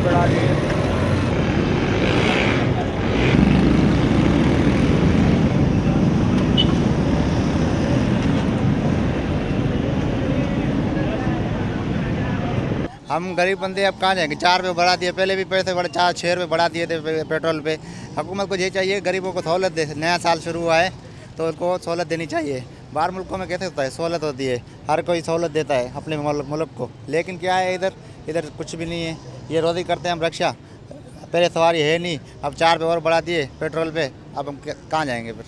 बढ़ा दिए। हम गरीब बंदे अब कहाँ जाएंगे। 4 रुपये बढ़ा दिए, पहले भी पैसे बढ़े 4-6 रुपये बढ़ा दिए थे पेट्रोल पे। हुकूमत को ये चाहिए गरीबों को सहूलत दे। नया साल शुरू हुआ है तो उनको सहूलत देनी चाहिए। बाहर मुल्कों में कैसे होता है, सहूलत होती है, हर कोई सहूलत देता है अपने मुल्क को। लेकिन क्या है, इधर कुछ भी नहीं है। ये रोज़ी करते हैं हम रक्षा, पहले सवारी है नहीं, अब 4 रुपये और बढ़ा दिए पेट्रोल पे, अब हम कहाँ जाएंगे फिर।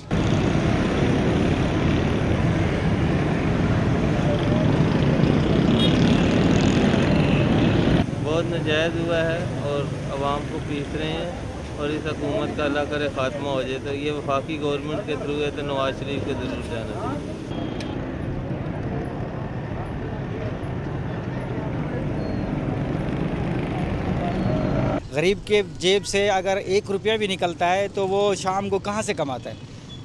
बहुत नाजायज़ हुआ है और आवाम को पीस रहे हैं और इस हुकूमत का अल्लाह करे ख़ात्मा हो जाए। तो ये वफाकी गवर्नमेंट के थ्रू है तो नवाज शरीफ के ज़रूर जाना चाहिए। गरीब के जेब से अगर 1 रुपया भी निकलता है तो वो शाम को कहाँ से कमाता है।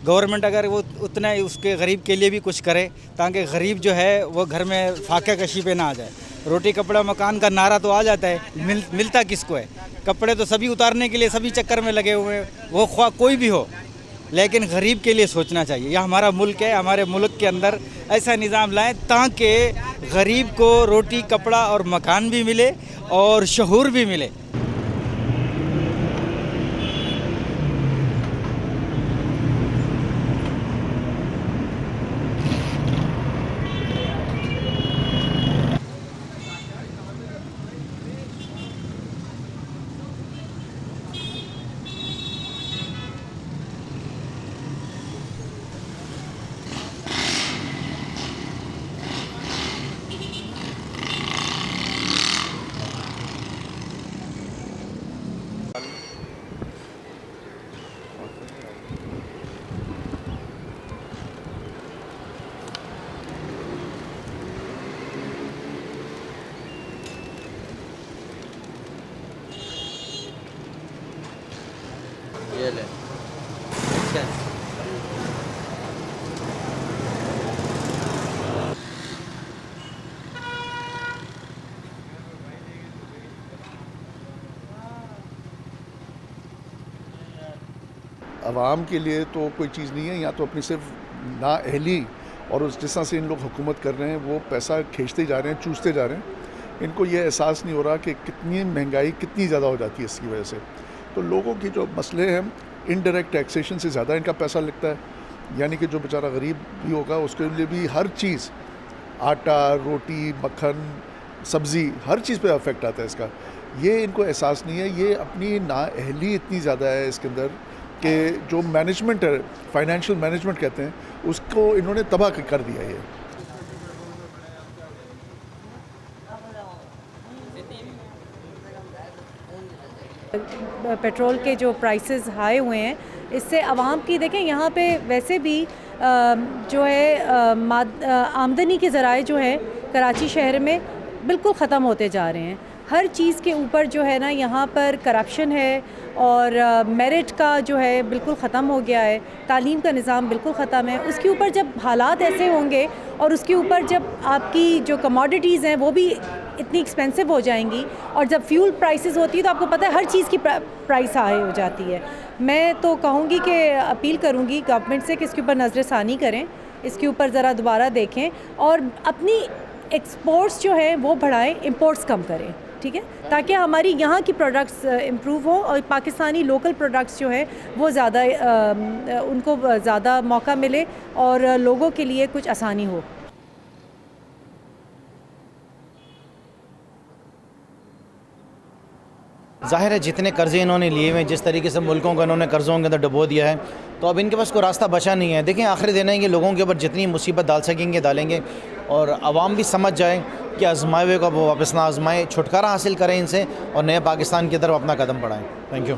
गवर्नमेंट अगर वो उतना ही उसके गरीब के लिए भी कुछ करे ताकि गरीब जो है वो घर में फाके कशी पे ना आ जाए। रोटी कपड़ा मकान का नारा तो आ जाता है, मिलता किसको है। कपड़े तो सभी उतारने के लिए सभी चक्कर में लगे हुए हैं, वो ख्वाह कोई भी हो, लेकिन गरीब के लिए सोचना चाहिए। यह हमारा मुल्क है, हमारे मुल्क के अंदर ऐसा निज़ाम लाएं ताकि गरीब को रोटी कपड़ा और मकान भी मिले और शहूर भी मिले। ये ले आवाम के लिए तो कोई चीज़ नहीं है, यहाँ तो अपनी सिर्फ नाअहली और उस जिस तरह से इन लोग हुकूमत कर रहे हैं वो पैसा खींचते जा रहे हैं, चूसते जा रहे हैं। इनको ये एहसास नहीं हो रहा कि कितनी महंगाई कितनी ज़्यादा हो जाती है इसकी वजह से। तो लोगों की जो मसले हैं, इनडायरेक्ट टैक्सेशन से ज़्यादा इनका पैसा लगता है, यानी कि जो बेचारा गरीब भी होगा उसके लिए भी हर चीज़, आटा, रोटी, मक्खन, सब्ज़ी, हर चीज़ पे अफेक्ट आता है इसका। ये इनको एहसास नहीं है। ये अपनी नाअहली इतनी ज़्यादा है इसके अंदर कि जो मैनेजमेंट है, फाइनेंशियल मैनेजमेंट कहते हैं, उसको इन्होंने तबाह कर दिया है। पेट्रोल के जो प्राइसेस हाई हुए हैं, इससे आवाम की देखें यहाँ पे वैसे भी जो है आमदनी के ज़राए जो है कराची शहर में बिल्कुल ख़त्म होते जा रहे हैं। हर चीज़ के ऊपर जो है ना यहाँ पर करप्शन है और मेरिट का जो है बिल्कुल ख़त्म हो गया है। तालीम का निज़ाम बिल्कुल ख़त्म है। उसके ऊपर जब हालात ऐसे होंगे और उसके ऊपर जब आपकी जो कमोडिटीज़ हैं वो भी इतनी एक्सपेंसिव हो जाएंगी और जब फ्यूल प्राइसेस होती है तो आपको पता है हर चीज़ की प्राइस हाई हो जाती है। मैं तो कहूँगी कि अपील करूँगी गवर्नमेंट से कि इसके ऊपर नज़रसानी करें, इसके ऊपर ज़रा दोबारा देखें और अपनी एक्सपोर्ट्स जो है वो बढ़ाएं, इंपोर्ट्स कम करें, ठीक है, ताकि हमारी यहाँ की प्रोडक्ट्स इम्प्रूव हो और पाकिस्तानी लोकल प्रोडक्ट्स जो है वो ज़्यादा उनको ज़्यादा मौका मिले और लोगों के लिए कुछ आसानी हो। ज़ाहिर है जितने कर्ज़े इन्होंने लिए हुए, जिस तरीके से मुल्कों को इन्होंने कर्ज़ों के अंदर डुबो दिया है, तो अब इनके पास कोई रास्ता बचा नहीं है। देखें आखिरी दिन है कि लोगों के ऊपर जितनी मुसीबत डाल सकेंगे डालेंगे और आवाम भी समझ जाए कि आजमाए हुए को वो वापस ना आजमाएँ, छुटकारा हासिल करें इनसे और नए पाकिस्तान की तरफ अपना कदम बढ़ाएँ। Thank you.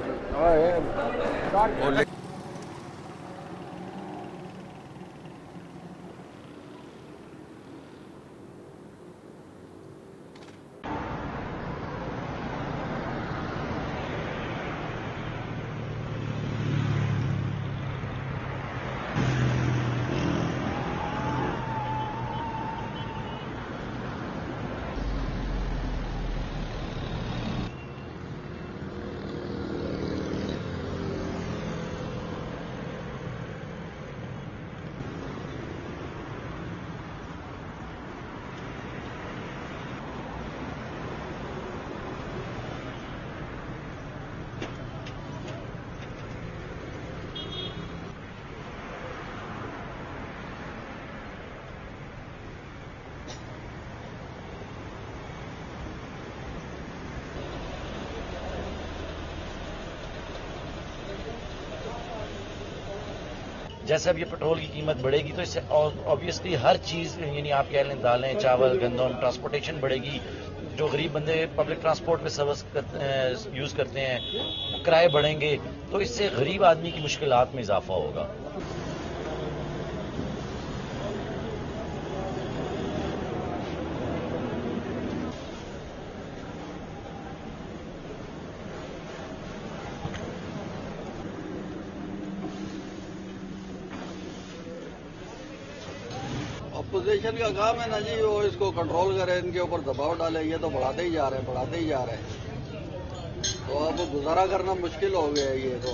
जैसे अब ये पेट्रोल की कीमत बढ़ेगी तो इससे ऑब्वियसली हर चीज़ यानी आप कह लें दालें, चावल, गंदम, ट्रांसपोर्टेशन बढ़ेगी। जो गरीब बंदे पब्लिक ट्रांसपोर्ट में सर्विस यूज़ करते हैं, किराए बढ़ेंगे, तो इससे गरीब आदमी की मुश्किलात में इजाफा होगा। अपोजिशन का काम है ना जी, वो इसको कंट्रोल करे, इनके ऊपर दबाव डाले। ये तो बढ़ाते ही जा रहे हैं, बढ़ाते ही जा रहे हैं, तो अब गुजारा करना मुश्किल हो गया है ये तो।